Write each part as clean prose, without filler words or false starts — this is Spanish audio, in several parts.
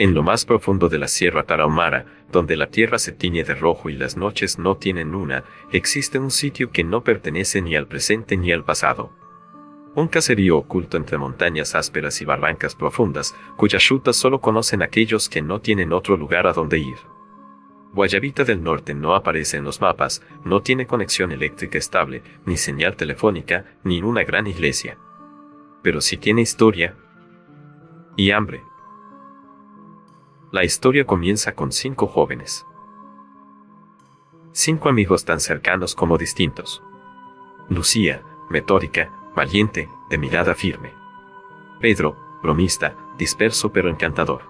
En lo más profundo de la Sierra Tarahumara, donde la tierra se tiñe de rojo y las noches no tienen luna, existe un sitio que no pertenece ni al presente ni al pasado. Un caserío oculto entre montañas ásperas y barrancas profundas, cuyas rutas solo conocen aquellos que no tienen otro lugar a donde ir. Guayabita del Norte no aparece en los mapas, no tiene conexión eléctrica estable, ni señal telefónica, ni una gran iglesia. Pero sí tiene historia y hambre. La historia comienza con 5 jóvenes. 5 amigos tan cercanos como distintos. Lucía, metódica, valiente, de mirada firme. Pedro, bromista, disperso pero encantador.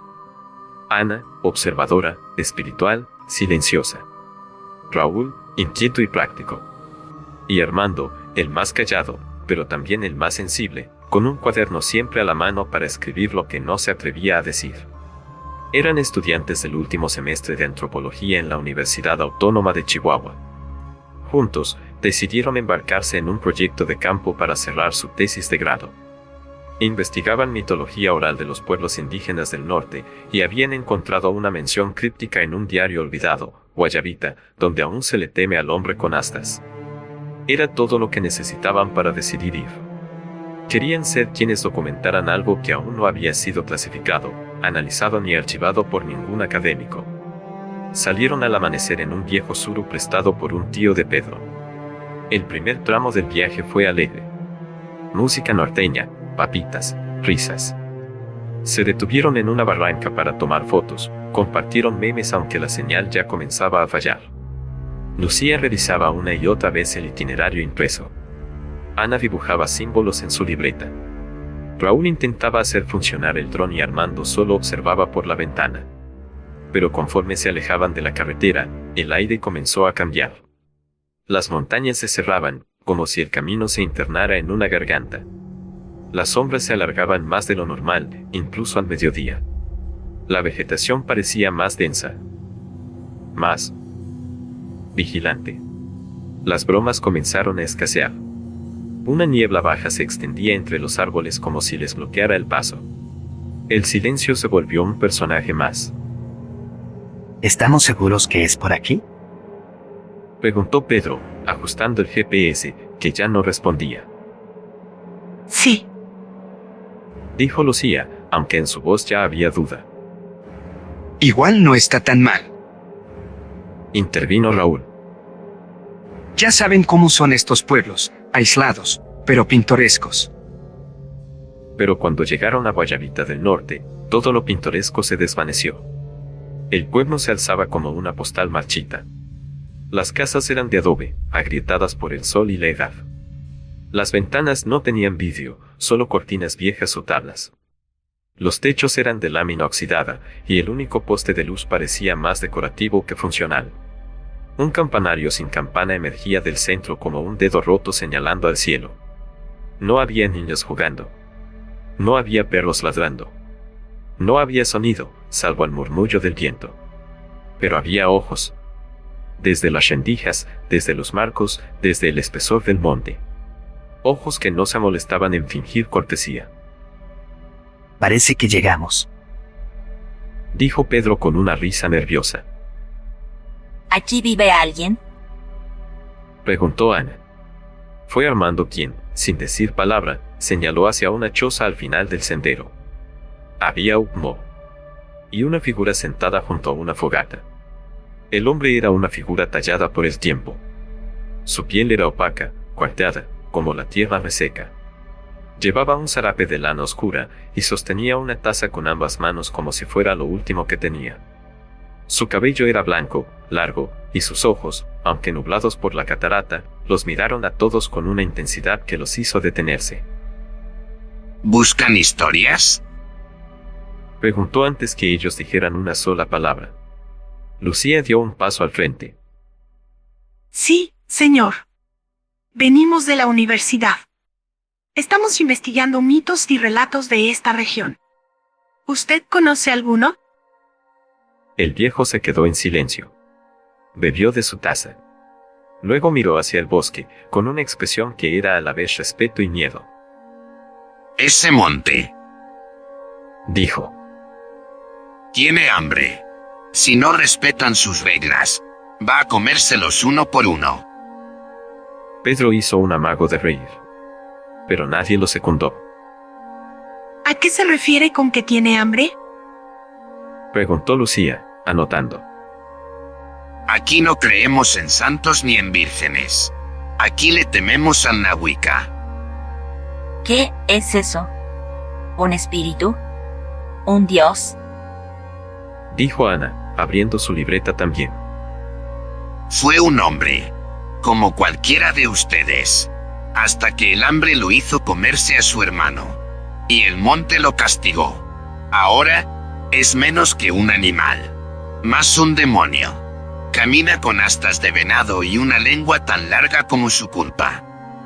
Ana, observadora, espiritual, silenciosa. Raúl, inquieto y práctico. Y Armando, el más callado, pero también el más sensible, con un cuaderno siempre a la mano para escribir lo que no se atrevía a decir. Eran estudiantes del último semestre de antropología en la Universidad Autónoma de Chihuahua. Juntos, decidieron embarcarse en un proyecto de campo para cerrar su tesis de grado. Investigaban mitología oral de los pueblos indígenas del norte y habían encontrado una mención críptica en un diario olvidado, Guayabita, donde aún se le teme al hombre con astas. Era todo lo que necesitaban para decidir ir. Querían ser quienes documentaran algo que aún no había sido clasificado, analizado ni archivado por ningún académico. Salieron al amanecer en un viejo suru prestado por un tío de Pedro. El primer tramo del viaje fue alegre. Música norteña, papitas, risas. Se detuvieron en una barranca para tomar fotos, compartieron memes aunque la señal ya comenzaba a fallar. Lucía revisaba una y otra vez el itinerario impreso. Ana dibujaba símbolos en su libreta. Raúl intentaba hacer funcionar el dron y Armando solo observaba por la ventana. Pero conforme se alejaban de la carretera, el aire comenzó a cambiar. Las montañas se cerraban, como si el camino se internara en una garganta. Las sombras se alargaban más de lo normal, incluso al mediodía. La vegetación parecía más densa, más vigilante. Las bromas comenzaron a escasear. Una niebla baja se extendía entre los árboles como si les bloqueara el paso. El silencio se volvió un personaje más. ¿Estamos seguros que es por aquí? Preguntó Pedro, ajustando el GPS, que ya no respondía. Sí. Dijo Lucía, aunque en su voz ya había duda. Igual no está tan mal. Intervino Raúl. Ya saben cómo son estos pueblos, aislados, pero pintorescos. Pero cuando llegaron a Guayabita del Norte, todo lo pintoresco se desvaneció. El pueblo se alzaba como una postal marchita. Las casas eran de adobe, agrietadas por el sol y la edad. Las ventanas no tenían vidrio, solo cortinas viejas o tablas. Los techos eran de lámina oxidada, y el único poste de luz parecía más decorativo que funcional. Un campanario sin campana emergía del centro como un dedo roto señalando al cielo. No había niños jugando. No había perros ladrando. No había sonido, salvo el murmullo del viento. Pero había ojos. Desde las rendijas, desde los marcos, desde el espesor del monte. Ojos que no se molestaban en fingir cortesía. Parece que llegamos. Dijo Pedro con una risa nerviosa. ¿Allí vive alguien? Preguntó Ana. Fue Armando quien, sin decir palabra, señaló hacia una choza al final del sendero. Había humo. Y una figura sentada junto a una fogata. El hombre era una figura tallada por el tiempo. Su piel era opaca, cuarteada, como la tierra reseca. Llevaba un zarape de lana oscura y sostenía una taza con ambas manos como si fuera lo último que tenía. Su cabello era blanco, largo, y sus ojos, aunque nublados por la catarata, los miraron a todos con una intensidad que los hizo detenerse. ¿Buscan historias? Preguntó antes que ellos dijeran una sola palabra. Lucía dio un paso al frente. Sí, señor. Venimos de la universidad. Estamos investigando mitos y relatos de esta región. ¿Usted conoce alguno? El viejo se quedó en silencio. Bebió de su taza. Luego miró hacia el bosque, con una expresión que era a la vez respeto y miedo. Ese monte. Dijo. Tiene hambre. Si no respetan sus reglas, va a comérselos uno por uno. Pedro hizo un amago de reír, pero nadie lo secundó. ¿A qué se refiere con que tiene hambre? Preguntó Lucía, anotando. Aquí no creemos en santos ni en vírgenes. Aquí le tememos al Nahuica. ¿Qué es eso? ¿Un espíritu? ¿Un dios? Dijo Ana, abriendo su libreta también. Fue un hombre, como cualquiera de ustedes, hasta que el hambre lo hizo comerse a su hermano, y el monte lo castigó. Ahora, es menos que un animal, más un demonio. Camina con astas de venado y una lengua tan larga como su culpa.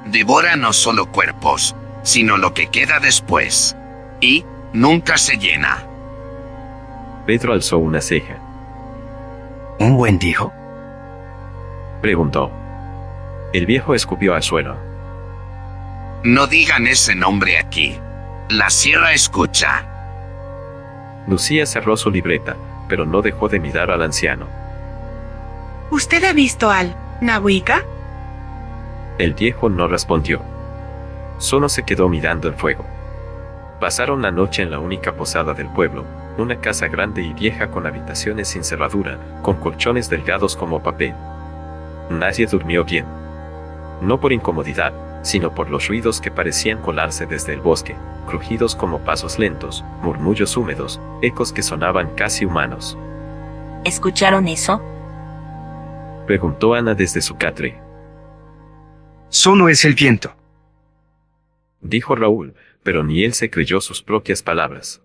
Devora no solo cuerpos, sino lo que queda después. Y nunca se llena. Pedro alzó una ceja. ¿Un buen dijo? Preguntó. El viejo escupió al suelo. No digan ese nombre aquí. La sierra escucha. Lucía cerró su libreta, pero no dejó de mirar al anciano. ¿Usted ha visto al Nahuica? El viejo no respondió. Solo se quedó mirando el fuego. Pasaron la noche en la única posada del pueblo, una casa grande y vieja con habitaciones sin cerradura, con colchones delgados como papel. Nadie durmió bien. No por incomodidad, sino por los ruidos que parecían colarse desde el bosque, crujidos como pasos lentos, murmullos húmedos, ecos que sonaban casi humanos. ¿Escucharon eso? Preguntó Ana desde su catre. Solo es el viento. Dijo Raúl, pero ni él se creyó sus propias palabras.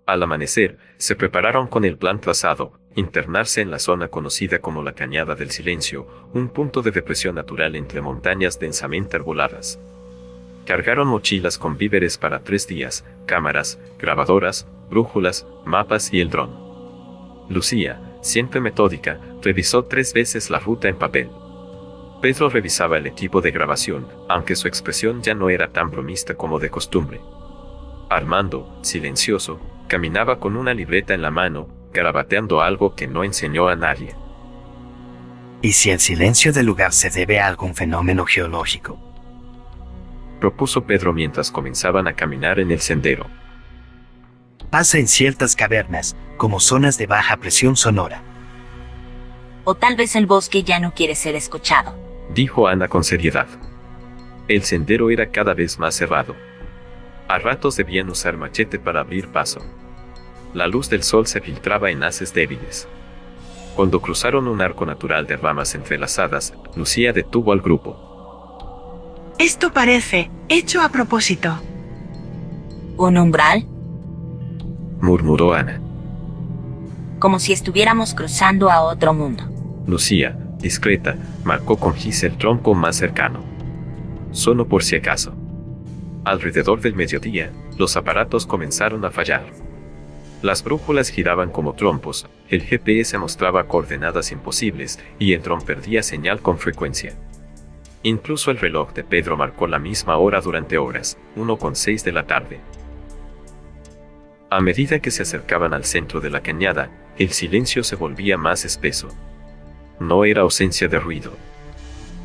Al amanecer, se prepararon con el plan trazado, internarse en la zona conocida como la Cañada del Silencio, un punto de depresión natural entre montañas densamente arboladas. Cargaron mochilas con víveres para 3 días, cámaras, grabadoras, brújulas, mapas y el dron. Lucía, siempre metódica, revisó 3 veces la ruta en papel. Pedro revisaba el equipo de grabación, aunque su expresión ya no era tan bromista como de costumbre. Armando, silencioso, caminaba con una libreta en la mano, garabateando algo que no enseñó a nadie. ¿Y si el silencio del lugar se debe a algún fenómeno geológico? Propuso Pedro mientras comenzaban a caminar en el sendero. Pasa en ciertas cavernas, como zonas de baja presión sonora. O tal vez el bosque ya no quiere ser escuchado. Dijo Ana con seriedad. El sendero era cada vez más cerrado. A ratos debían usar machete para abrir paso. La luz del sol se filtraba en haces débiles. Cuando cruzaron un arco natural de ramas entrelazadas, Lucía detuvo al grupo. Esto parece hecho a propósito. ¿Un umbral? Murmuró Ana. Como si estuviéramos cruzando a otro mundo. Lucía, discreta, marcó con gis el tronco más cercano. Solo por si acaso. Alrededor del mediodía, los aparatos comenzaron a fallar. Las brújulas giraban como trompos, el GPS mostraba coordenadas imposibles y el dron perdía señal con frecuencia. Incluso el reloj de Pedro marcó la misma hora durante horas, 1:06 de la tarde. A medida que se acercaban al centro de la cañada, el silencio se volvía más espeso. No era ausencia de ruido.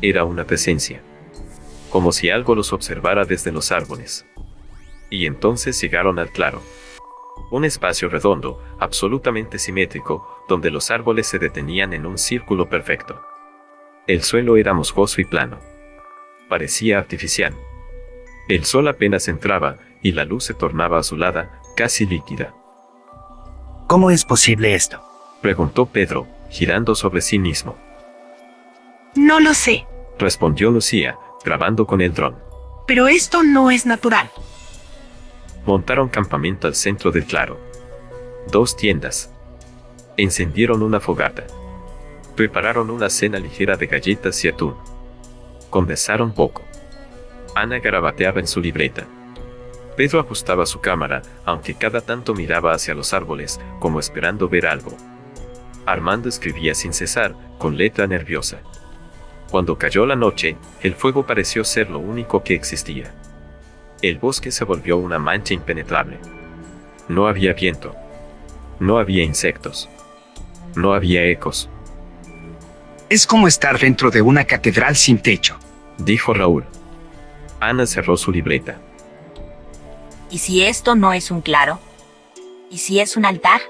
Era una presencia. Como si algo los observara desde los árboles. Y entonces llegaron al claro. Un espacio redondo, absolutamente simétrico, donde los árboles se detenían en un círculo perfecto. El suelo era musgoso y plano. Parecía artificial. El sol apenas entraba, y la luz se tornaba azulada, casi líquida. ¿Cómo es posible esto? Preguntó Pedro, girando sobre sí mismo. No lo sé, Respondió Lucía, grabando con el dron. pero esto no es natural. Montaron campamento al centro del claro. 2 tiendas. Encendieron una fogata. Prepararon una cena ligera de galletas y atún. Conversaron poco. Ana garabateaba en su libreta. Pedro ajustaba su cámara, aunque cada tanto miraba hacia los árboles, como esperando ver algo. Armando escribía sin cesar, con letra nerviosa. Cuando cayó la noche, el fuego pareció ser lo único que existía. El bosque se volvió una mancha impenetrable. No había viento, No había insectos. No había ecos, Es como estar dentro de una catedral sin techo. dijo Raúl. Ana cerró su libreta. ¿Y si esto no es un claro? ¿Y si es un altar?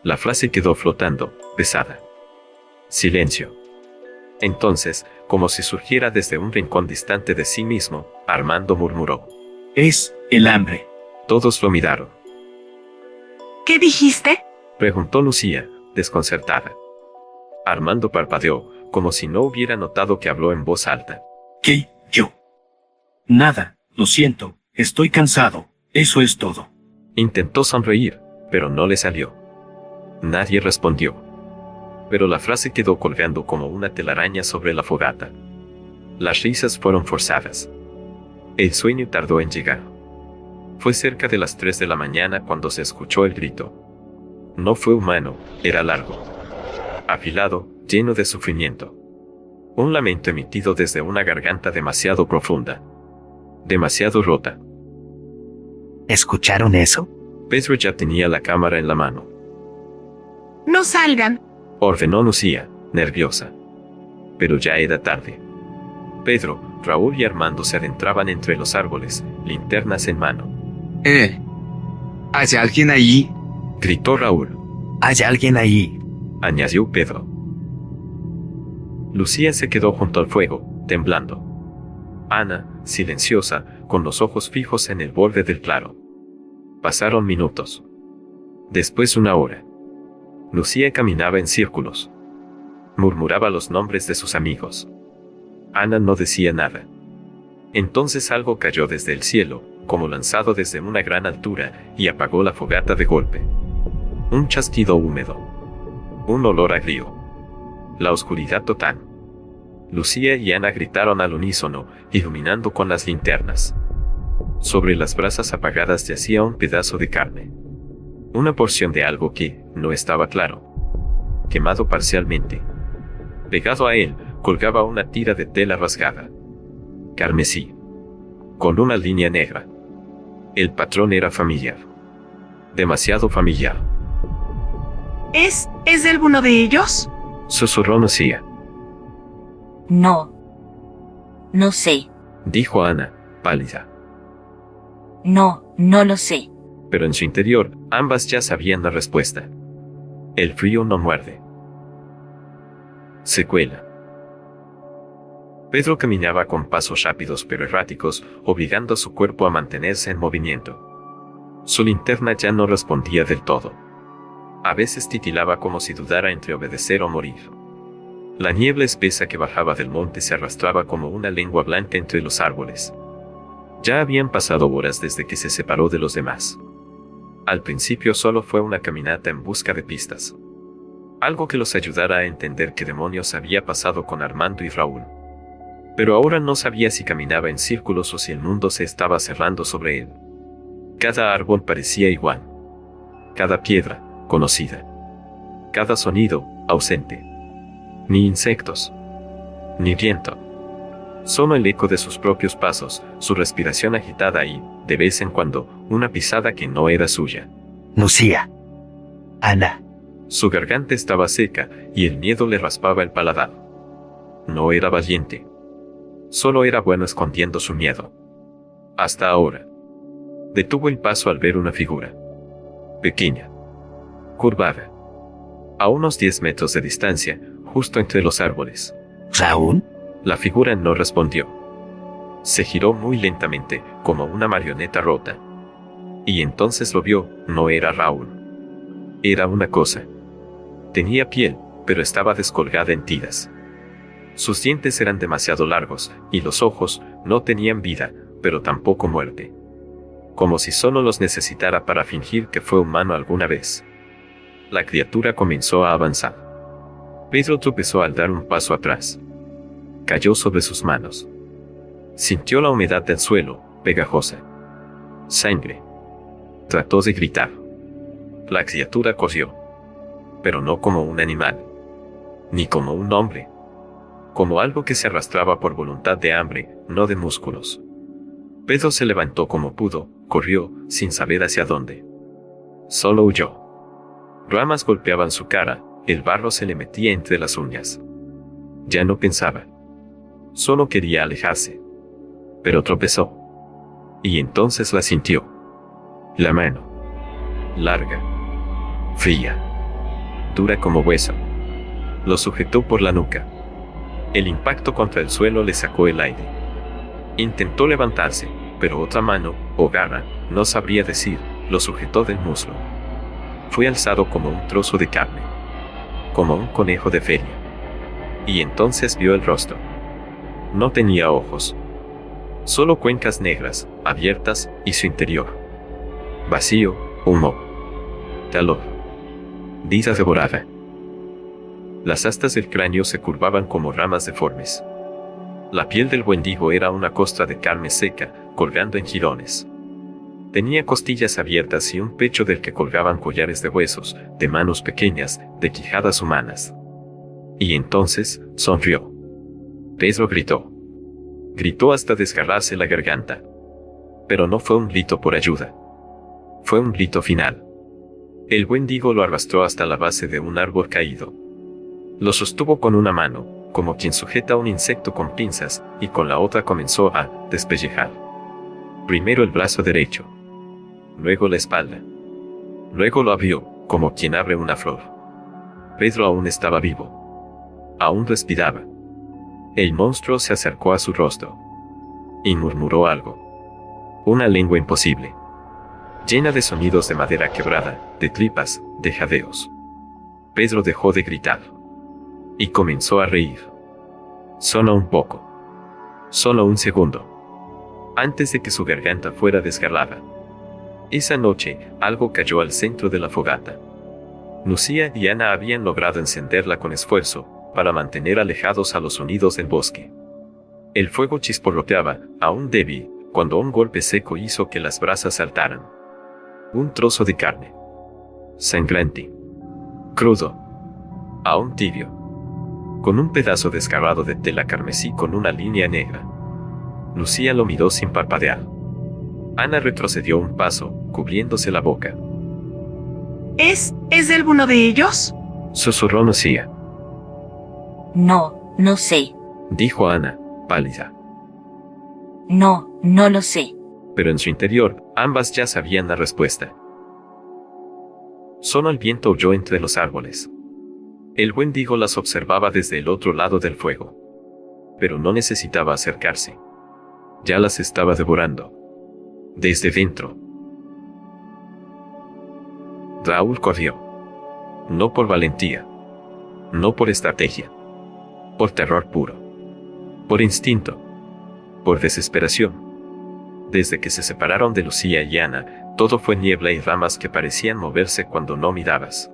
La frase quedó flotando, pesada. Silencio. Entonces, como si surgiera desde un rincón distante de sí mismo, Armando murmuró. Es el hambre. Todos lo miraron. ¿Qué dijiste? Preguntó Lucía, desconcertada. Armando parpadeó, como si no hubiera notado que habló en voz alta. ¿Qué? Yo. Nada, lo siento, estoy cansado, eso es todo. Intentó sonreír, pero no le salió. Nadie respondió. Pero la frase quedó colgando como una telaraña sobre la fogata. Las risas fueron forzadas. El sueño tardó en llegar. Fue cerca de las 3 de la mañana cuando se escuchó el grito. No fue humano, era largo. Afilado, lleno de sufrimiento. Un lamento emitido desde una garganta demasiado profunda. Demasiado rota. ¿Escucharon eso? Pedro ya tenía la cámara en la mano. No salgan. Ordenó Lucía, nerviosa. Pero ya era tarde. Pedro, Raúl y Armando se adentraban entre los árboles, linternas en mano. ¿Hay alguien ahí? Gritó Raúl. Hay alguien ahí. Añadió Pedro. Lucía se quedó junto al fuego, temblando. Ana, silenciosa, con los ojos fijos en el borde del claro. Pasaron minutos. Después 1 hora. Lucía caminaba en círculos. Murmuraba los nombres de sus amigos. Ana no decía nada. Entonces algo cayó desde el cielo, como lanzado desde una gran altura, y apagó la fogata de golpe. Un chasquido húmedo. Un olor agrio. La oscuridad total. Lucía y Ana gritaron al unísono, iluminando con las linternas. Sobre las brasas apagadas yacía un pedazo de carne. Una porción de algo que no estaba claro. Quemado parcialmente. Pegado a él, colgaba una tira de tela rasgada. Carmesí. Con una línea negra. El patrón era familiar. Demasiado familiar. ¿Es alguno de ellos? Susurró Lucía. No. No sé. Dijo Ana, pálida. No, no lo sé. Pero en su interior, ambas ya sabían la respuesta. El frío no muerde. Secuela. Pedro caminaba con pasos rápidos pero erráticos, obligando a su cuerpo a mantenerse en movimiento. Su linterna ya no respondía del todo. A veces titilaba como si dudara entre obedecer o morir. La niebla espesa que bajaba del monte se arrastraba como una lengua blanca entre los árboles. Ya habían pasado horas desde que se separó de los demás. Al principio solo fue una caminata en busca de pistas. Algo que los ayudara a entender qué demonios había pasado con Armando y Raúl. Pero ahora no sabía si caminaba en círculos o si el mundo se estaba cerrando sobre él. Cada árbol parecía igual. Cada piedra, conocida. Cada sonido, ausente. Ni insectos. Ni viento. Solo el eco de sus propios pasos, su respiración agitada y, de vez en cuando, una pisada que no era suya. Lucía. Ana. Su garganta estaba seca y el miedo le raspaba el paladar. No era valiente. Solo era bueno escondiendo su miedo. Hasta ahora. Detuvo el paso al ver una figura. Pequeña. Curvada. A unos 10 metros de distancia, justo entre los árboles. ¿Raúl? La figura no respondió. Se giró muy lentamente, como una marioneta rota. Y entonces lo vio, no era Raúl. Era una cosa. Tenía piel, pero estaba descolgada en tiras. Sus dientes eran demasiado largos, y los ojos no tenían vida, pero tampoco muerte. Como si solo los necesitara para fingir que fue humano alguna vez. La criatura comenzó a avanzar. Pedro tropezó al dar un paso atrás. Cayó sobre sus manos. Sintió la humedad del suelo, pegajosa. Sangre. Trató de gritar. La criatura corrió. Pero no como un animal. Ni como un hombre. Como algo que se arrastraba por voluntad de hambre, no de músculos. Pedro se levantó como pudo, corrió, sin saber hacia dónde. Solo huyó. Ramas golpeaban su cara, el barro se le metía entre las uñas. Ya no pensaba. Solo quería alejarse. Pero tropezó. Y entonces la sintió. La mano. Larga. Fría. Dura como hueso. Lo sujetó por la nuca. El impacto contra el suelo le sacó el aire. Intentó levantarse, pero otra mano, o garra, no sabría decir, lo sujetó del muslo. Fue alzado como un trozo de carne. Como un conejo de feria. Y entonces vio el rostro. No tenía ojos. Solo cuencas negras, abiertas, y su interior. Vacío, humo. Calor. Vida devorada. Las astas del cráneo se curvaban como ramas deformes. La piel del Wendigo era una costra de carne seca, colgando en jirones. Tenía costillas abiertas y un pecho del que colgaban collares de huesos, de manos pequeñas, de quijadas humanas. Y entonces, sonrió. Pedro gritó. Gritó hasta desgarrarse la garganta. Pero no fue un grito por ayuda. Fue un grito final. El Wendigo lo arrastró hasta la base de un árbol caído. Lo sostuvo con una mano, como quien sujeta un insecto con pinzas, y con la otra comenzó a despellejar. Primero el brazo derecho. Luego la espalda. Luego lo abrió, como quien abre una flor. Pedro aún estaba vivo. Aún respiraba. El monstruo se acercó a su rostro. Y murmuró algo. Una lengua imposible. Llena de sonidos de madera quebrada, de tripas, de jadeos. Pedro dejó de gritar. Y comenzó a reír. Solo un poco. Solo un segundo. Antes de que su garganta fuera desgarrada. Esa noche, algo cayó al centro de la fogata. Lucía y Ana habían logrado encenderla con esfuerzo, para mantener alejados a los sonidos del bosque. El fuego chisporroteaba, aún débil, cuando un golpe seco hizo que las brasas saltaran. Un trozo de carne. Sangrante. Crudo. Aún tibio. Con un pedazo desgarrado de tela carmesí con una línea negra. Lucía lo miró sin parpadear. Ana retrocedió un paso, cubriéndose la boca. ¿Es alguno de ellos? Susurró Lucía. No, no sé. Dijo Ana, pálida. No, no lo sé. Pero en su interior, ambas ya sabían la respuesta. Solo el viento huyó entre los árboles. El Wendigo las observaba desde el otro lado del fuego. Pero no necesitaba acercarse. Ya las estaba devorando. Desde dentro. Raúl corrió. No por valentía. No por estrategia. Por terror puro. Por instinto. Por desesperación. Desde que se separaron de Lucía y Ana, todo fue niebla y ramas que parecían moverse cuando no mirabas.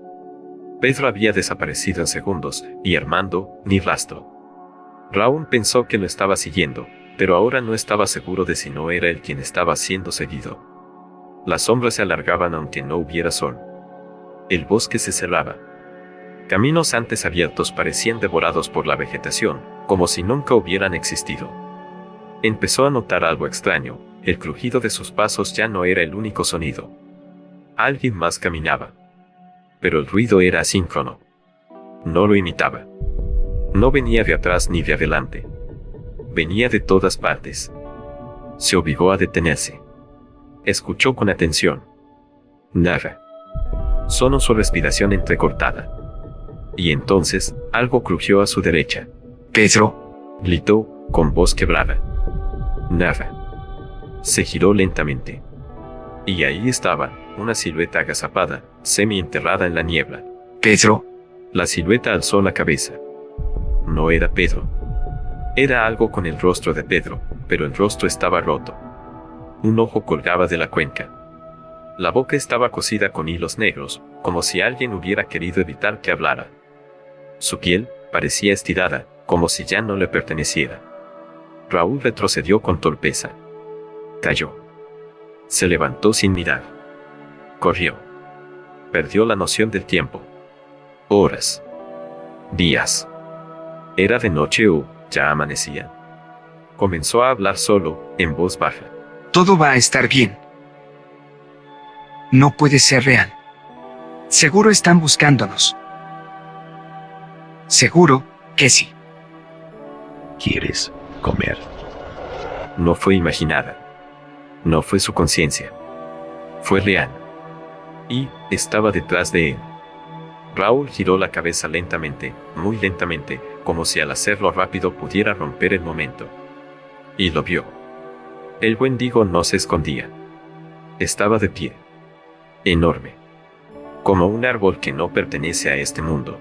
Pedro había desaparecido en segundos, y Armando, ni rastro. Raúl pensó que lo estaba siguiendo, pero ahora no estaba seguro de si no era él quien estaba siendo seguido. Las sombras se alargaban aunque no hubiera sol. El bosque se cerraba. Caminos antes abiertos parecían devorados por la vegetación, como si nunca hubieran existido. Empezó a notar algo extraño, el crujido de sus pasos ya no era el único sonido. Alguien más caminaba. Pero el ruido era asíncrono. No lo imitaba. No venía de atrás ni de adelante. Venía de todas partes. Se obligó a detenerse. Escuchó con atención. Nada. Solo su respiración entrecortada. Y entonces, algo crujió a su derecha. Pedro. Gritó, con voz quebrada. Nada. Se giró lentamente. Y ahí estaba, una silueta agazapada, semi-enterrada en la niebla. Pedro. La silueta alzó la cabeza. No era Pedro. Era algo con el rostro de Pedro, pero el rostro estaba roto. Un ojo colgaba de la cuenca. La boca estaba cosida con hilos negros, como si alguien hubiera querido evitar que hablara. Su piel parecía estirada, como si ya no le perteneciera. Raúl retrocedió con torpeza. Cayó. Se levantó sin mirar. Corrió. Perdió la noción del tiempo. Horas. Días. Era de noche o ya amanecía. Comenzó a hablar solo, en voz baja. Todo va a estar bien. No puede ser real. Seguro están buscándonos. Seguro que sí. ¿Quieres comer? No fue imaginada. No fue su conciencia. Fue real. Y estaba detrás de él. Raúl giró la cabeza lentamente, muy lentamente, como si al hacerlo rápido pudiera romper el momento. Y lo vio. El Wendigo no se escondía. Estaba de pie. Enorme. Como un árbol que no pertenece a este mundo.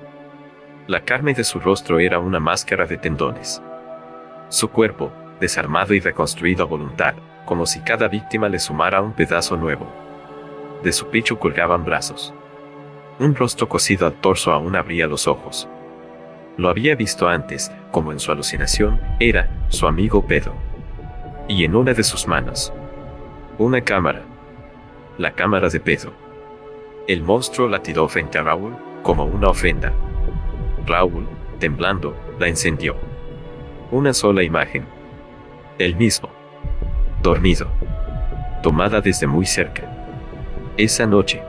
La carne de su rostro era una máscara de tendones. Su cuerpo, desarmado y reconstruido a voluntad, como si cada víctima le sumara un pedazo nuevo. De su pecho colgaban brazos. Un rostro cosido al torso aún abría los ojos. Lo había visto antes, como en su alucinación, era su amigo Pedro. Y en una de sus manos, una cámara. La cámara de Pedro. El monstruo la tiró frente a Raúl, como una ofrenda. Raúl, temblando, la encendió. Una sola imagen. El mismo. Dormido. Tomada desde muy cerca. Esa noche.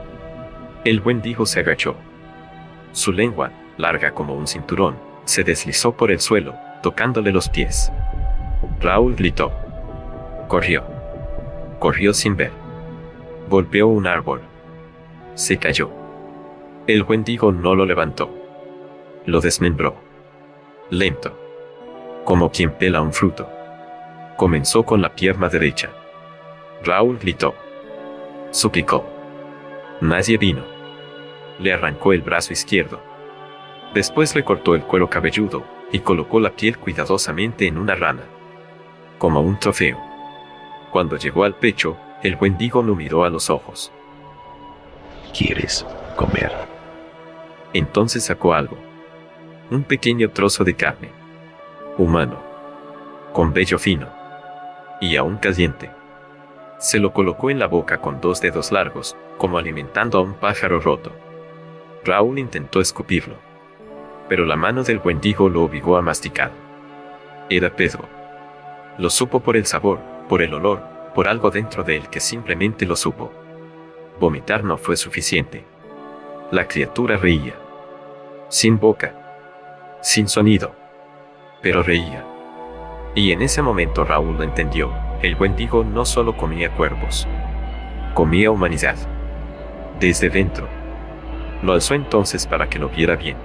El Wendigo se agachó. Su lengua, larga como un cinturón, se deslizó por el suelo, tocándole los pies. Raúl gritó. Corrió. Corrió sin ver. Golpeó un árbol. Se cayó. El Wendigo no lo levantó. Lo desmembró. Lento. Como quien pela un fruto. Comenzó con la pierna derecha. Raúl gritó. Suplicó. Nadie vino. Le arrancó el brazo izquierdo. Después le cortó el cuero cabelludo y colocó la piel cuidadosamente en una rana. Como un trofeo. Cuando llegó al pecho, el Wendigo lo miró a los ojos. ¿Quieres comer? Entonces sacó algo. Un pequeño trozo de carne. Humano. Con vello fino. Y aún caliente. Se lo colocó en la boca con 2 dedos largos, como alimentando a un pájaro roto. Raúl intentó escupirlo. Pero la mano del Wendigo lo obligó a masticar. Era Pedro. Lo supo por el sabor, por el olor, por algo dentro de él que simplemente lo supo. Vomitar no fue suficiente. La criatura reía. Sin boca. Sin sonido. Pero reía. Y en ese momento Raúl lo entendió. El Wendigo no solo comía cuervos. Comía humanidad. Desde dentro. Lo alzó entonces para que lo viera bien.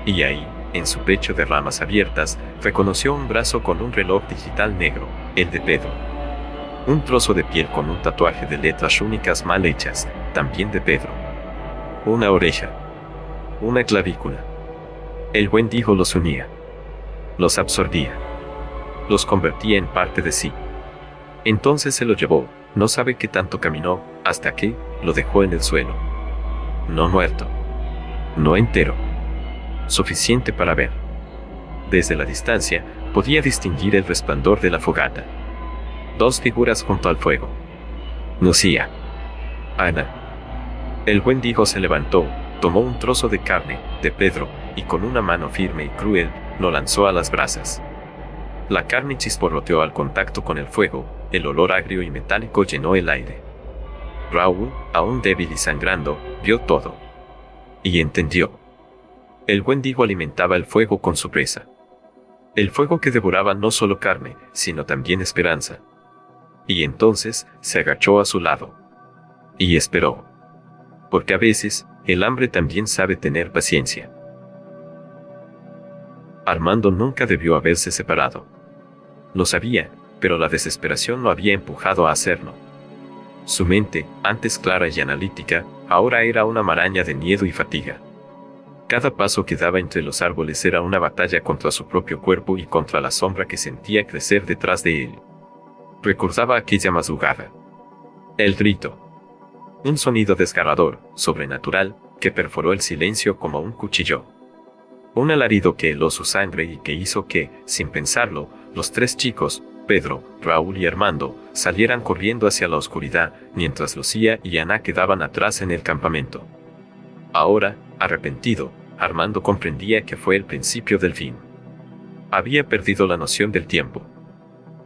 Y ahí, en su pecho de ramas abiertas, reconoció un brazo con un reloj digital negro, el de Pedro. Un trozo de piel con un tatuaje de letras únicas mal hechas, también de Pedro. Una oreja. Una clavícula. El Wendigo los unía. Los absorbía. Los convertía en parte de sí. Entonces se lo llevó, no sabe qué tanto caminó, hasta que lo dejó en el suelo. No muerto. No entero. Suficiente para ver. Desde la distancia, podía distinguir el resplandor de la fogata. 2 figuras junto al fuego. Lucía. Ana. El Wendigo se levantó, tomó un trozo de carne, de Pedro, y con una mano firme y cruel, lo lanzó a las brasas. La carne chisporroteó al contacto con el fuego, el olor agrio y metálico llenó el aire. Raúl, aún débil y sangrando, vio todo. Y entendió. El Wendigo alimentaba el fuego con su presa. El fuego que devoraba no solo carne, sino también esperanza. Y entonces, se agachó a su lado. Y esperó. Porque a veces, el hambre también sabe tener paciencia. Armando nunca debió haberse separado. Lo sabía, pero la desesperación lo había empujado a hacerlo. Su mente, antes clara y analítica, ahora era una maraña de miedo y fatiga. Cada paso que daba entre los árboles era una batalla contra su propio cuerpo y contra la sombra que sentía crecer detrás de él. Recordaba aquella madrugada. El grito. Un sonido desgarrador, sobrenatural, que perforó el silencio como un cuchillo. Un alarido que heló su sangre y que hizo que, sin pensarlo, los 3 chicos, Pedro, Raúl y Armando, salieran corriendo hacia la oscuridad, mientras Lucía y Ana quedaban atrás en el campamento. Ahora, arrepentido, Armando comprendía que fue el principio del fin. Había perdido la noción del tiempo.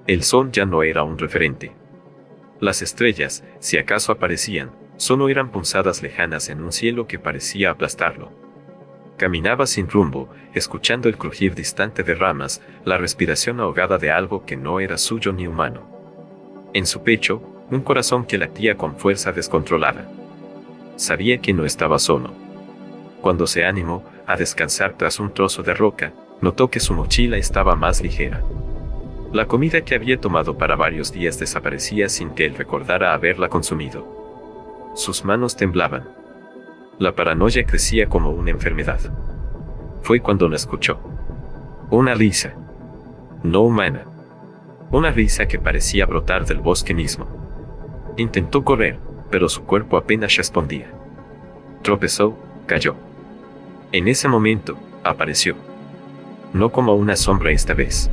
El sol ya no era un referente. Las estrellas, si acaso aparecían, Solo eran punzadas lejanas en un cielo que parecía aplastarlo. Caminaba sin rumbo, escuchando el crujir distante de ramas, la respiración ahogada de algo que no era suyo ni humano. En su pecho, un corazón que latía con fuerza descontrolada. Sabía que no estaba solo. Cuando se animó a descansar tras un trozo de roca, notó que su mochila estaba más ligera. La comida que había tomado para varios días desaparecía sin que él recordara haberla consumido. Sus manos temblaban. La paranoia crecía como una enfermedad. Fue cuando la escuchó. Una risa. No humana. Una risa que parecía brotar del bosque mismo. Intentó correr, pero su cuerpo apenas respondía. Tropezó, cayó. En ese momento, apareció. No como una sombra esta vez,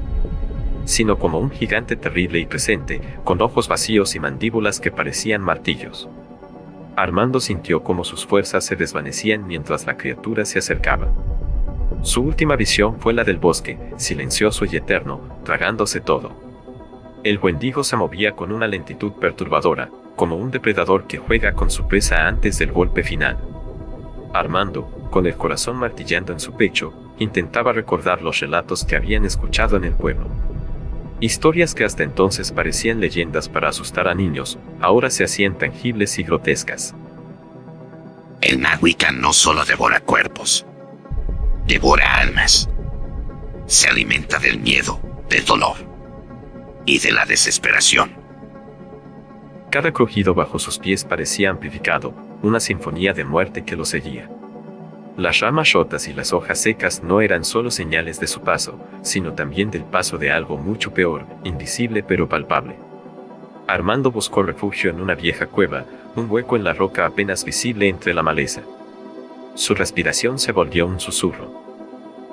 sino como un gigante terrible y presente, con ojos vacíos y mandíbulas que parecían martillos. Armando sintió cómo sus fuerzas se desvanecían mientras la criatura se acercaba. Su última visión fue la del bosque, silencioso y eterno, tragándose todo. El Wendigo se movía con una lentitud perturbadora, como un depredador que juega con su presa antes del golpe final. Armando, con el corazón martillando en su pecho, intentaba recordar los relatos que habían escuchado en el pueblo. Historias que hasta entonces parecían leyendas para asustar a niños, ahora se hacían tangibles y grotescas. El Nahwicca no solo devora cuerpos, devora almas. Se alimenta del miedo, del dolor y de la desesperación. Cada crujido bajo sus pies parecía amplificado, una sinfonía de muerte que lo seguía. Las ramas rotas y las hojas secas no eran solo señales de su paso, sino también del paso de algo mucho peor, invisible pero palpable. Armando buscó refugio en una vieja cueva, un hueco en la roca apenas visible entre la maleza. Su respiración se volvió un susurro.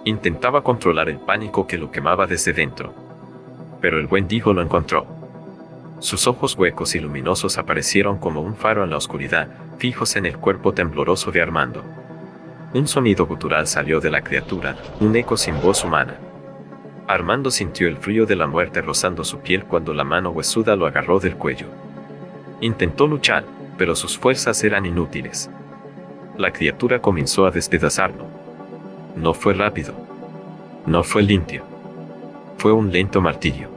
Intentaba controlar el pánico que lo quemaba desde dentro. Pero el Wendigo lo encontró. Sus ojos huecos y luminosos aparecieron como un faro en la oscuridad, fijos en el cuerpo tembloroso de Armando. Un sonido gutural salió de la criatura, un eco sin voz humana. Armando sintió el frío de la muerte rozando su piel cuando la mano huesuda lo agarró del cuello. Intentó luchar, pero sus fuerzas eran inútiles. La criatura comenzó a despedazarlo. No fue rápido. No fue limpio. Fue un lento martirio.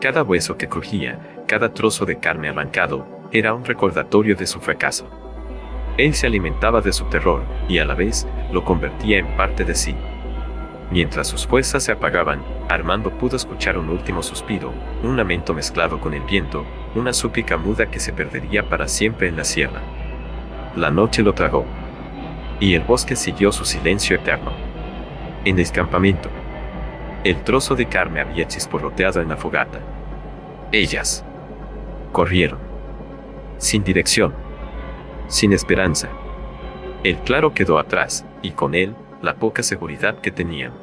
Cada hueso que crujía, cada trozo de carne arrancado, era un recordatorio de su fracaso. Él se alimentaba de su terror, y a la vez, lo convertía en parte de sí. Mientras sus fuerzas se apagaban, Armando pudo escuchar un último suspiro, un lamento mezclado con el viento, una súplica muda que se perdería para siempre en la sierra. La noche lo tragó. Y el bosque siguió su silencio eterno. En el campamento, el trozo de carne había chisporroteado en la fogata. Ellas corrieron. Sin dirección. Sin esperanza. El claro quedó atrás, y con él, la poca seguridad que tenían.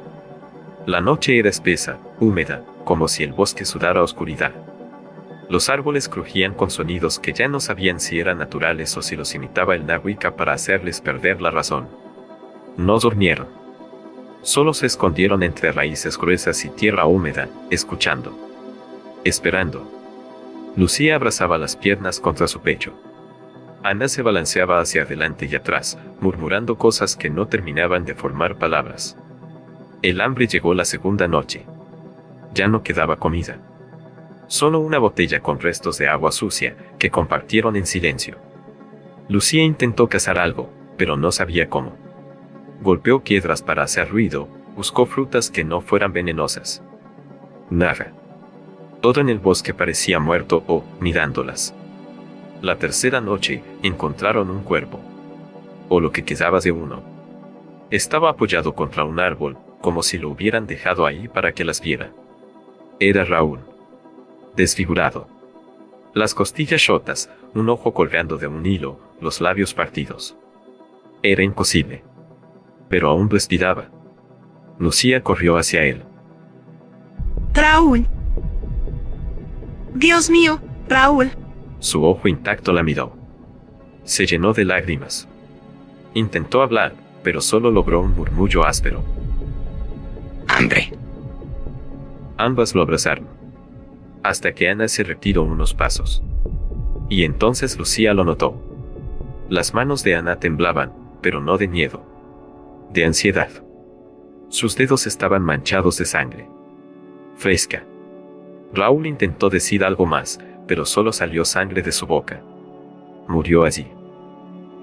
La noche era espesa, húmeda, como si el bosque sudara oscuridad. Los árboles crujían con sonidos que ya no sabían si eran naturales o si los imitaba el Nahwicca para hacerles perder la razón. No durmieron. Solo se escondieron entre raíces gruesas y tierra húmeda, escuchando. Esperando. Lucía abrazaba las piernas contra su pecho. Ana se balanceaba hacia adelante y atrás, murmurando cosas que no terminaban de formar palabras. El hambre llegó la segunda noche. Ya no quedaba comida. Solo una botella con restos de agua sucia, que compartieron en silencio. Lucía intentó cazar algo, pero no sabía cómo. Golpeó piedras para hacer ruido, buscó frutas que no fueran venenosas. Nada. Todo en el bosque parecía muerto o mirándolas. La tercera noche, encontraron un cuerpo. O lo que quedaba de uno. Estaba apoyado contra un árbol, como si lo hubieran dejado ahí para que las viera. Era Raúl. Desfigurado. Las costillas rotas, un ojo colgando de un hilo, los labios partidos. Era imposible. Pero aún respiraba. Lucía corrió hacia él. Raúl. Dios mío, Raúl. Su ojo intacto la miró. Se llenó de lágrimas. Intentó hablar, pero solo logró un murmullo áspero. Hambre. Ambas lo abrazaron. Hasta que Ana se retiró unos pasos. Y entonces Lucía lo notó. Las manos de Ana temblaban, pero no de miedo. De ansiedad. Sus dedos estaban manchados de sangre. Fresca. Raúl intentó decir algo más, pero solo salió sangre de su boca. Murió allí.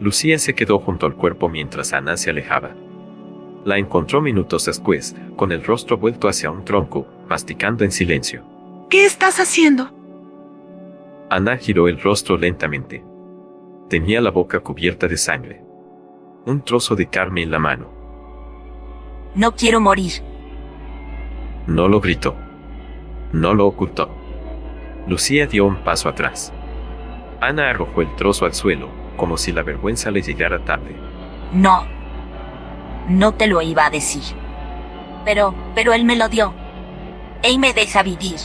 Lucía se quedó junto al cuerpo mientras Ana se alejaba. La encontró minutos después, con el rostro vuelto hacia un tronco, masticando en silencio. ¿Qué estás haciendo? Ana giró el rostro lentamente. Tenía la boca cubierta de sangre. Un trozo de carne en la mano. No quiero morir. No lo gritó. No lo ocultó. Lucía dio un paso atrás. Ana arrojó el trozo al suelo, como si la vergüenza le llegara tarde. No. No te lo iba a decir. Pero él me lo dio. Él me deja vivir.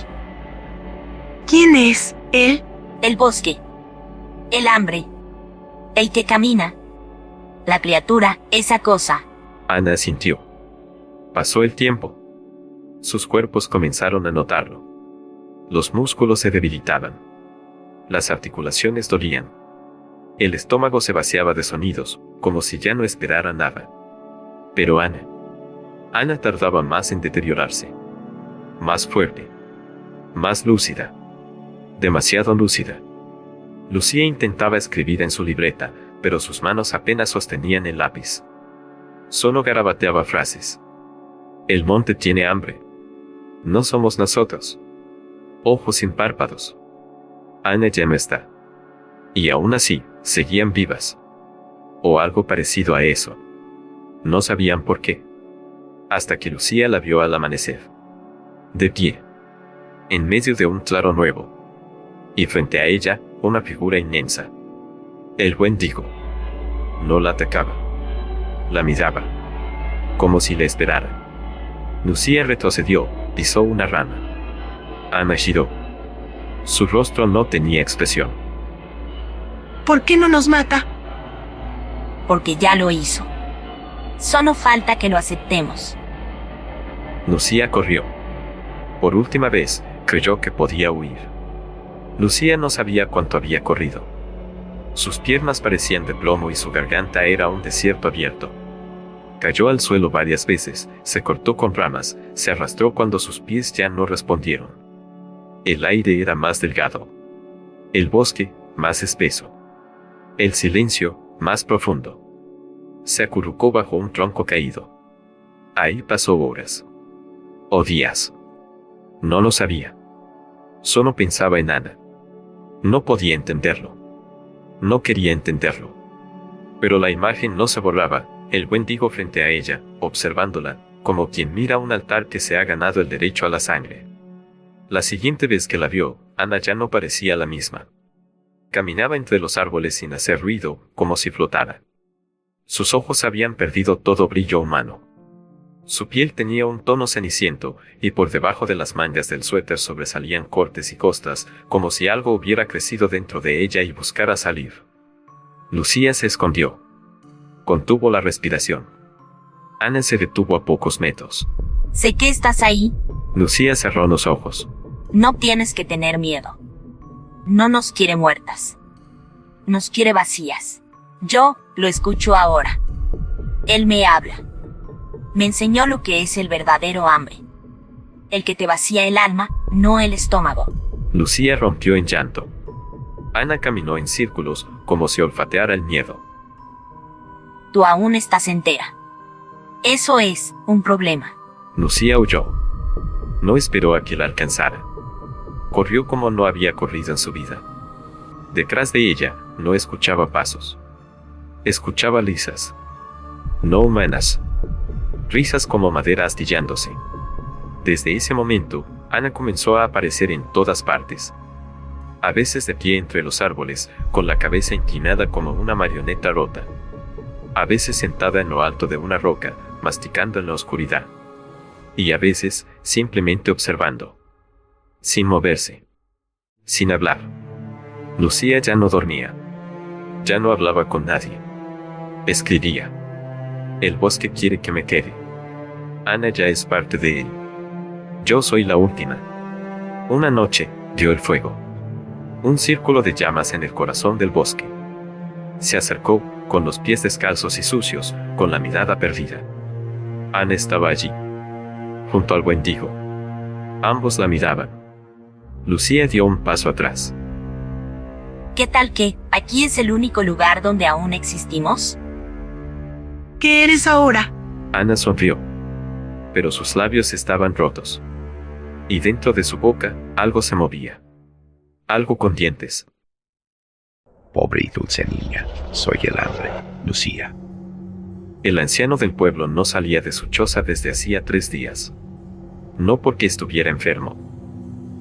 ¿Quién es él? El bosque. El hambre. El que camina. La criatura, esa cosa. Ana sintió. Pasó el tiempo. Sus cuerpos comenzaron a notarlo. Los músculos se debilitaban. Las articulaciones dolían. El estómago se vaciaba de sonidos, como si ya no esperara nada. Pero Ana tardaba más en deteriorarse. Más fuerte. Más lúcida. Demasiado lúcida. Lucía intentaba escribir en su libreta, pero sus manos apenas sostenían el lápiz. Solo garabateaba frases. El monte tiene hambre. No somos nosotros. Ojos sin párpados. Ana ya no está. Y aún así, seguían vivas. O algo parecido a eso. No sabían por qué. Hasta que Lucía la vio al amanecer. De pie. En medio de un claro nuevo. Y frente a ella, una figura inmensa. El Wendigo. No la atacaba. La miraba. Como si la esperara. Lucía retrocedió, pisó una rama. Ana giró. Su rostro no tenía expresión. ¿Por qué no nos mata? Porque ya lo hizo. Solo falta que lo aceptemos. Lucía corrió. Por última vez, creyó que podía huir. Lucía no sabía cuánto había corrido. Sus piernas parecían de plomo y su garganta era un desierto abierto. Cayó al suelo varias veces, se cortó con ramas, se arrastró cuando sus pies ya no respondieron. El aire era más delgado. El bosque, más espeso. El silencio, más profundo. Se acurrucó bajo un tronco caído. Ahí pasó horas. O días. No lo sabía. Solo pensaba en Ana. No podía entenderlo. No quería entenderlo. Pero la imagen no se borraba, el Wendigo frente a ella, observándola, como quien mira un altar que se ha ganado el derecho a la sangre. La siguiente vez que la vio, Ana ya no parecía la misma. Caminaba entre los árboles sin hacer ruido, como si flotara. Sus ojos habían perdido todo brillo humano. Su piel tenía un tono ceniciento, y por debajo de las mangas del suéter sobresalían cortes y costas, como si algo hubiera crecido dentro de ella y buscara salir. Lucía se escondió. Contuvo la respiración. Ana se detuvo a pocos metros. Sé que estás ahí. Lucía cerró los ojos. No tienes que tener miedo. No nos quiere muertas. Nos quiere vacías. Yo lo escucho ahora. Él me habla. Me enseñó lo que es el verdadero hambre. El que te vacía el alma, no el estómago. Lucía rompió en llanto. Ana caminó en círculos, como si olfateara el miedo. Tú aún estás entera. Eso es un problema. Lucía huyó. No esperó a que la alcanzara. Corrió como no había corrido en su vida. Detrás de ella, no escuchaba pasos. Escuchaba risas. No humanas. Risas como madera astillándose. Desde ese momento, Ana comenzó a aparecer en todas partes. A veces de pie entre los árboles, con la cabeza inclinada como una marioneta rota. A veces sentada en lo alto de una roca, masticando en la oscuridad. Y a veces, simplemente observando. Sin moverse. Sin hablar. Lucía ya no dormía. Ya no hablaba con nadie. Escribía. El bosque quiere que me quede. Ana ya es parte de él. Yo soy la última. Una noche, dio el fuego. Un círculo de llamas en el corazón del bosque. Se acercó, con los pies descalzos y sucios, con la mirada perdida. Ana estaba allí, junto al Wendigo. Ambos la miraban. Lucía dio un paso atrás. ¿Qué tal que aquí es el único lugar donde aún existimos? ¿Qué eres ahora? Ana sonrió, pero sus labios estaban rotos. Y dentro de su boca, algo se movía. Algo con dientes. Pobre y dulce niña, soy el hambre, Lucía. El anciano del pueblo no salía de su choza desde hacía 3 días. No porque estuviera enfermo,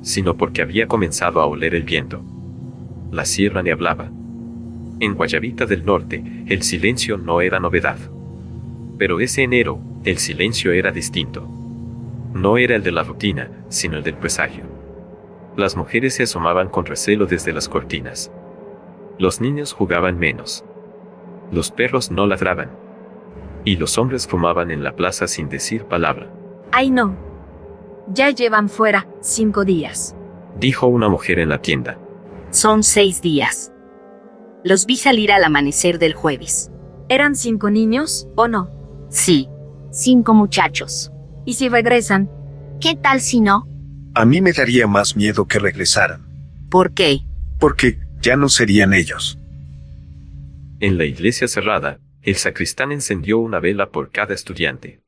sino porque había comenzado a oler el viento. La sierra le hablaba. En Guayabita del Norte, el silencio no era novedad. Pero ese enero, el silencio era distinto. No era el de la rutina, sino el del presagio. Las mujeres se asomaban con recelo desde las cortinas. Los niños jugaban menos. Los perros no ladraban. Y los hombres fumaban en la plaza sin decir palabra. Ay no. Ya llevan fuera 5 días. Dijo una mujer en la tienda. Son 6 días. Los vi salir al amanecer del jueves. ¿Eran 5 niños o no? Sí, 5 muchachos. ¿Y si regresan? ¿Qué tal si no? A mí me daría más miedo que regresaran, ¿Por qué? porque ya no serían ellos. En la iglesia cerrada, el sacristán encendió una vela por cada estudiante.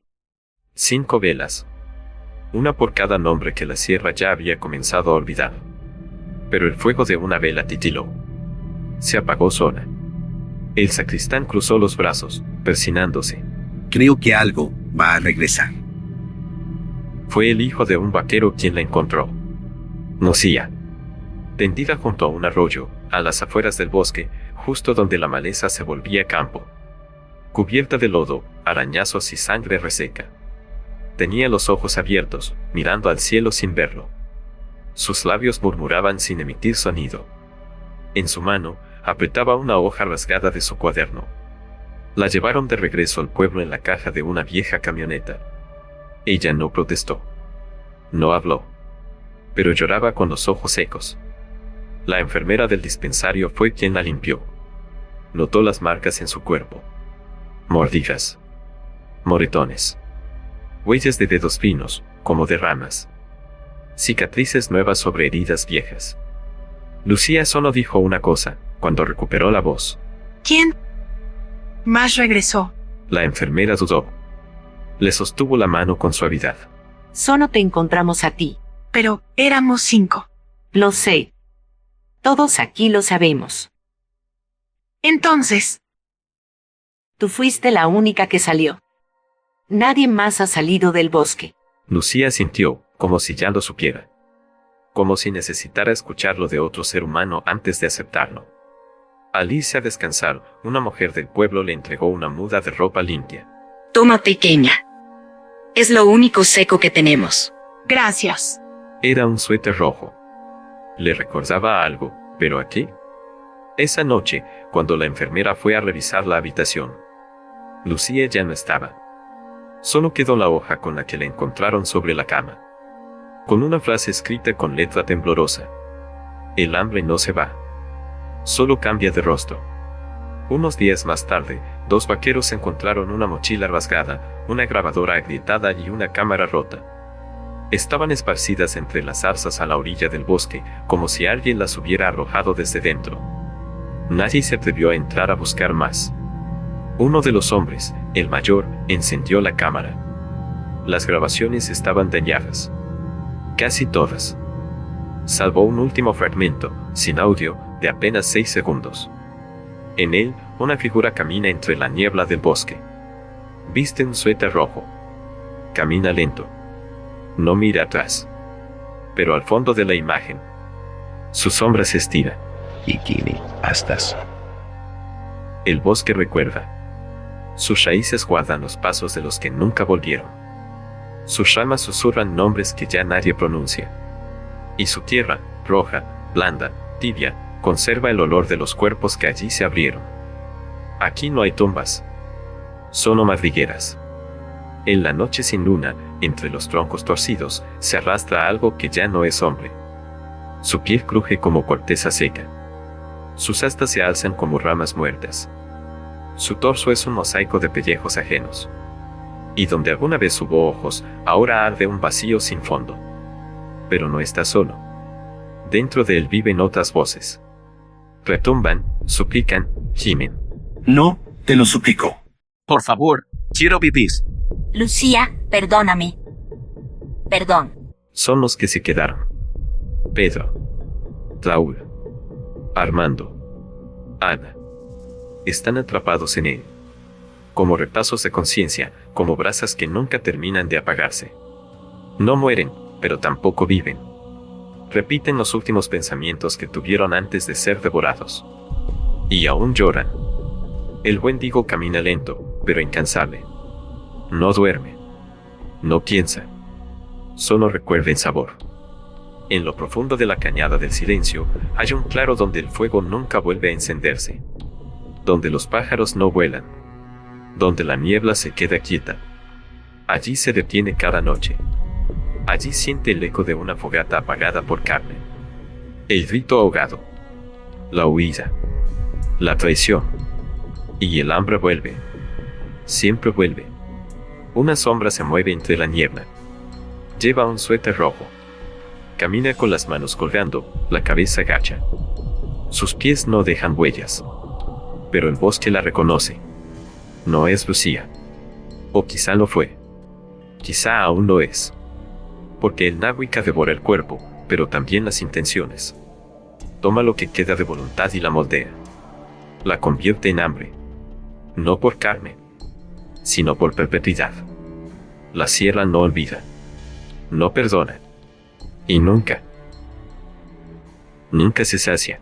5 velas. Una por cada nombre que la sierra ya había comenzado a olvidar. Pero el fuego de una vela titiló. Se apagó sola. El sacristán cruzó los brazos, persinándose. Creo que algo va a regresar. Fue el hijo de un vaquero quien la encontró. Nocía. Tendida junto a un arroyo, a las afueras del bosque, justo donde la maleza se volvía campo. Cubierta de lodo, arañazos y sangre reseca. Tenía los ojos abiertos, mirando al cielo sin verlo. Sus labios murmuraban sin emitir sonido. En su mano, apretaba una hoja rasgada de su cuaderno. La llevaron de regreso al pueblo en la caja de una vieja camioneta. Ella no protestó. No habló. Pero lloraba con los ojos secos. La enfermera del dispensario fue quien la limpió. Notó las marcas en su cuerpo. Mordidas. Moretones. Huellas de dedos finos, como de ramas. Cicatrices nuevas sobre heridas viejas. Lucía solo dijo una cosa, cuando recuperó la voz. ¿Quién más regresó? La enfermera dudó. Le sostuvo la mano con suavidad. Solo te encontramos a ti. Pero éramos 5. Lo sé. Todos aquí lo sabemos. Entonces, Tú fuiste la única que salió. Nadie más ha salido del bosque. Lucía sintió, como si ya lo supiera. Como si necesitara escucharlo de otro ser humano antes de aceptarlo. Al irse a descansar, una mujer del pueblo le entregó una muda de ropa limpia. Toma, pequeña. Es lo único seco que tenemos. gracias. Era un suéter rojo. Le recordaba algo, ¿pero a qué? Esa noche, cuando la enfermera fue a revisar la habitación, Lucía ya no estaba. Solo quedó la hoja con la que la encontraron sobre la cama. Con una frase escrita con letra temblorosa. El hambre no se va. Solo cambia de rostro. Unos días más tarde, 2 vaqueros encontraron una mochila rasgada, una grabadora agrietada y una cámara rota. Estaban esparcidas entre las zarzas a la orilla del bosque, como si alguien las hubiera arrojado desde dentro. Nadie se atrevió a entrar a buscar más. Uno de los hombres, el mayor, encendió la cámara. Las grabaciones estaban dañadas. Casi todas. Salvo un último fragmento, sin audio, de apenas 6 segundos. En él, una figura camina entre la niebla del bosque. Viste un suéter rojo. Camina lento. No mira atrás. Pero al fondo de la imagen, su sombra se estira. Bikini, astas. El bosque recuerda. Sus raíces guardan los pasos de los que nunca volvieron. Sus ramas susurran nombres que ya nadie pronuncia. Y su tierra, roja, blanda, tibia, conserva el olor de los cuerpos que allí se abrieron. Aquí no hay tumbas. Solo madrigueras. En la noche sin luna, entre los troncos torcidos, se arrastra algo que ya no es hombre. Su piel cruje como corteza seca. Sus astas se alzan como ramas muertas. Su torso es un mosaico de pellejos ajenos. Y donde alguna vez hubo ojos, ahora arde un vacío sin fondo. Pero no está solo. Dentro de él viven otras voces. Retumban, suplican, gimen. No, te lo suplico. Por favor, quiero vivir. Lucía, perdóname. Perdón. Son los que se quedaron. Pedro, Raúl, Armando, Ana. Están atrapados en él. Como retazos de conciencia, como brasas que nunca terminan de apagarse. No mueren, pero tampoco viven. Repiten los últimos pensamientos que tuvieron antes de ser devorados. Y aún lloran. El Wendigo camina lento, pero incansable. No duerme. No piensa. Solo recuerda el sabor. En lo profundo de la cañada del silencio, hay un claro donde el fuego nunca vuelve a encenderse. Donde los pájaros no vuelan. Donde la niebla se queda quieta. Allí se detiene cada noche. Allí siente el eco de una fogata apagada por Carmen. El grito ahogado. La huida. La traición. Y el hambre vuelve. Siempre vuelve. Una sombra se mueve entre la niebla. Lleva un suéter rojo. Camina con las manos colgando, la cabeza gacha. Sus pies no dejan huellas. Pero el bosque la reconoce. No es Lucía. O quizá lo fue. Quizá aún lo es. Porque el Náhuica devora el cuerpo, pero también las intenciones. Toma lo que queda de voluntad y la moldea. La convierte en hambre. No por carne, sino por perpetuidad. La sierra no olvida. No perdona. Y nunca se sacia.